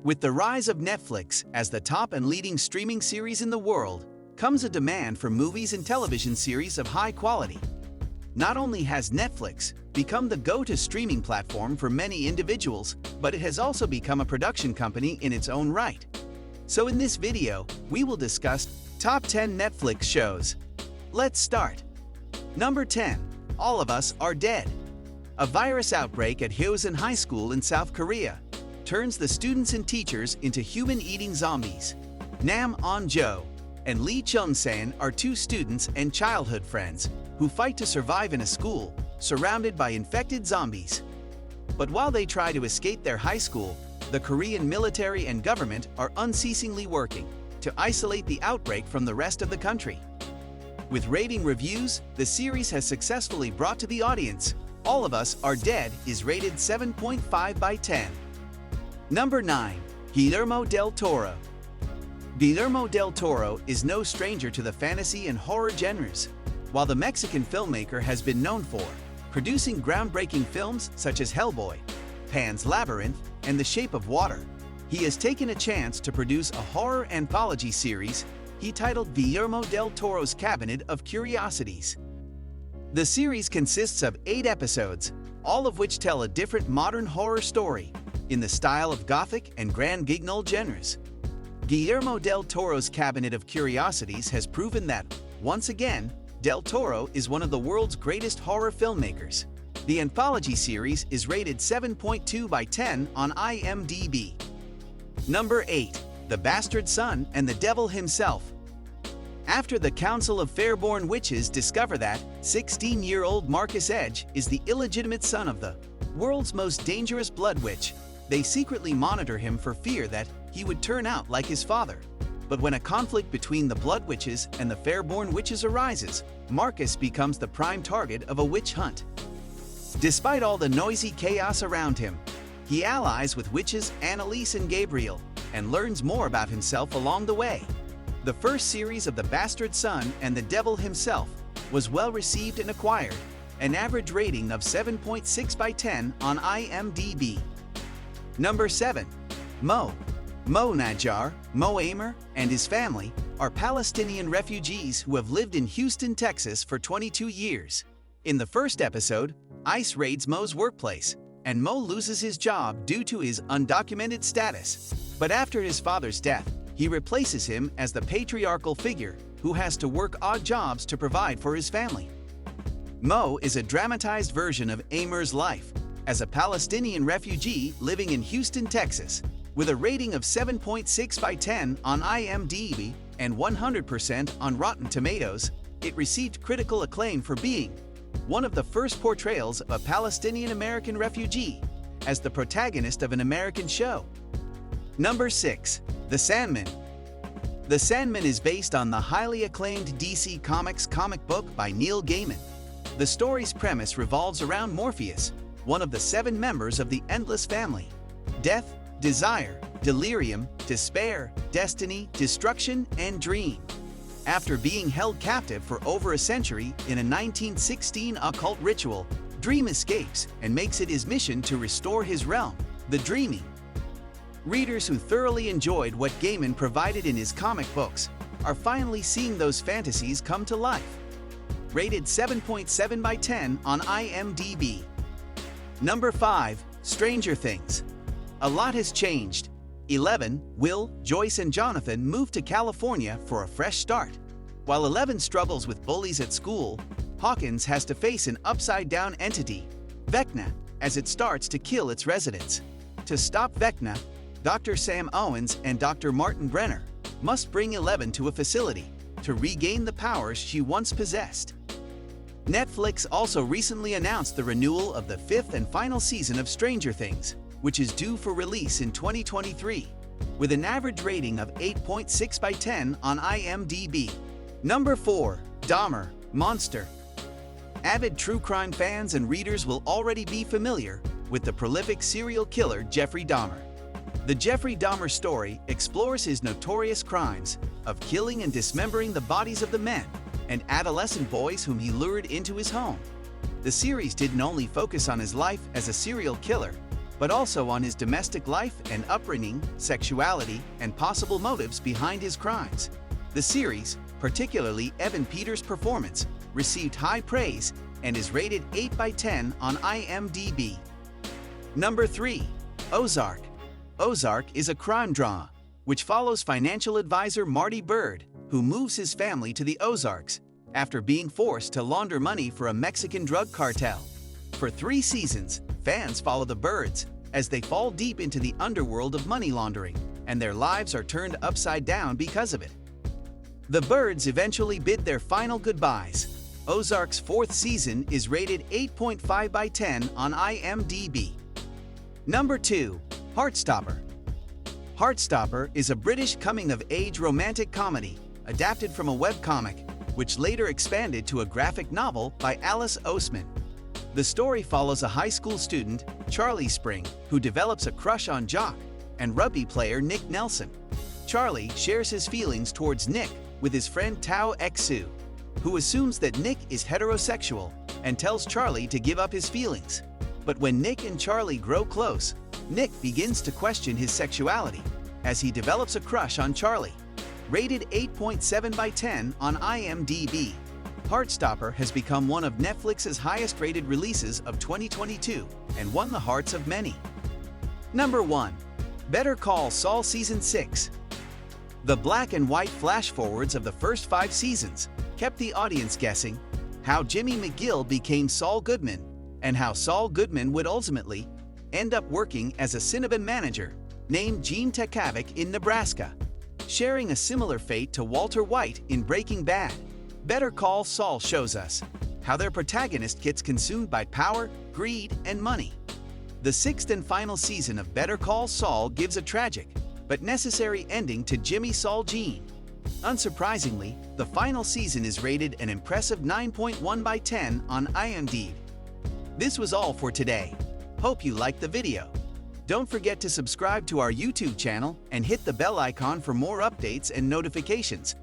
With the rise of Netflix as the top and leading streaming series in the world, comes a demand for movies and television series of high quality. Not only has Netflix become the go-to streaming platform for many individuals, but it has also become a production company in its own right. So in this video, we will discuss top 10 Netflix shows. Let's start. Number 10. All of Us Are Dead. A virus outbreak at Hyosan High School in South Korea turns the students and teachers into human-eating zombies. Nam On-jo and Lee Chung-san are two students and childhood friends who fight to survive in a school surrounded by infected zombies. But while they try to escape their high school, the Korean military and government are unceasingly working to isolate the outbreak from the rest of the country. With raving reviews, the series has successfully brought to the audience. All of Us Are Dead is rated 7.5 by 10. Number 9. Guillermo del Toro. Guillermo del Toro is no stranger to the fantasy and horror genres. While the Mexican filmmaker has been known for producing groundbreaking films such as Hellboy, Pan's Labyrinth, and The Shape of Water, he has taken a chance to produce a horror anthology series he titled Guillermo del Toro's Cabinet of Curiosities. The series consists of 8 episodes, all of which tell a different modern horror story in the style of Gothic and Grand Guignol genres. Guillermo del Toro's Cabinet of Curiosities has proven that, once again, Del Toro is one of the world's greatest horror filmmakers. The anthology series is rated 7.2 by 10 on IMDb. Number 8. The Bastard Son and the Devil Himself. After the Council of Fairborn Witches discover that 16-year-old Marcus Edge is the illegitimate son of the world's most dangerous blood witch, they secretly monitor him for fear that he would turn out like his father. But when a conflict between the Blood Witches and the Fairborn Witches arises, Marcus becomes the prime target of a witch hunt. Despite all the noisy chaos around him, he allies with witches Annalise and Gabriel and learns more about himself along the way. The first series of The Bastard Son and the Devil Himself was well received and acquired an average rating of 7.6 by 10 on IMDb. Number 7. Mo. Mo Najjar, Mo Amer, and his family are Palestinian refugees who have lived in Houston, Texas for 22 years. In the first episode, ICE raids Mo's workplace, and Mo loses his job due to his undocumented status. But after his father's death, he replaces him as the patriarchal figure who has to work odd jobs to provide for his family. Mo is a dramatized version of Amer's life as a Palestinian refugee living in Houston, Texas. With a rating of 7.6 by 10 on IMDb and 100% on Rotten Tomatoes, it received critical acclaim for being one of the first portrayals of a Palestinian-American refugee as the protagonist of an American show. Number 6. The Sandman. The Sandman is based on the highly acclaimed DC Comics comic book by Neil Gaiman. The story's premise revolves around Morpheus, one of the 7 members of the Endless Family. Death, desire, delirium, despair, destiny, destruction, and dream. After being held captive for over a century in a 1916 occult ritual, Dream escapes and makes it his mission to restore his realm, the Dreaming. Readers who thoroughly enjoyed what Gaiman provided in his comic books are finally seeing those fantasies come to life. Rated 7.7 by 10 on IMDb. Number 5. Stranger Things. A lot has changed. 11, Will, Joyce, and Jonathan move to California for a fresh start. While 11 struggles with bullies at school, Hawkins has to face an upside-down entity, Vecna, as it starts to kill its residents. To stop Vecna, Dr. Sam Owens and Dr. Martin Brenner must bring 11 to a facility to regain the powers she once possessed. Netflix also recently announced the renewal of the 5th and final season of Stranger Things, which is due for release in 2023, with an average rating of 8.6 by 10 on IMDb. Number 4. Dahmer, Monster. Avid true crime fans and readers will already be familiar with the prolific serial killer Jeffrey Dahmer. The Jeffrey Dahmer story explores his notorious crimes of killing and dismembering the bodies of the men and adolescent boys whom he lured into his home. The series didn't only focus on his life as a serial killer, but also on his domestic life and upbringing, sexuality, and possible motives behind his crimes. The series, particularly Evan Peters' performance, received high praise and is rated 8 by 10 on IMDb. Number 3. Ozark. Ozark is a crime drama, which follows financial advisor Marty Byrde, who moves his family to the Ozarks after being forced to launder money for a Mexican drug cartel. For 3 seasons, fans follow the Byrdes as they fall deep into the underworld of money laundering, and their lives are turned upside down because of it. The Byrdes eventually bid their final goodbyes. Ozark's 4th season is rated 8.5 by 10 on IMDb. Number 2. Heartstopper. Heartstopper is a British coming-of-age romantic comedy adapted from a webcomic, which later expanded to a graphic novel by Alice Oseman. The story follows a high school student, Charlie Spring, who develops a crush on jock and rugby player Nick Nelson. Charlie shares his feelings towards Nick with his friend Tao Xu, who assumes that Nick is heterosexual and tells Charlie to give up his feelings. But when Nick and Charlie grow close, Nick begins to question his sexuality as he develops a crush on Charlie. Rated 8.7 by 10 on IMDb, Heartstopper has become one of Netflix's highest-rated releases of 2022 and won the hearts of many. Number 1. Better Call Saul Season 6. The black and white flash-forwards of the first 5 seasons kept the audience guessing how Jimmy McGill became Saul Goodman and how Saul Goodman would ultimately end up working as a Cinnabon manager named Gene Tekavik in Nebraska, sharing a similar fate to Walter White in Breaking Bad. Better Call Saul shows us how their protagonist gets consumed by power, greed, and money. The 6th and final season of Better Call Saul gives a tragic but necessary ending to Jimmy Saul Gene. Unsurprisingly, the final season is rated an impressive 9.1 by 10 on IMDb. This was all for today. Hope you liked the video. Don't forget to subscribe to our YouTube channel and hit the bell icon for more updates and notifications.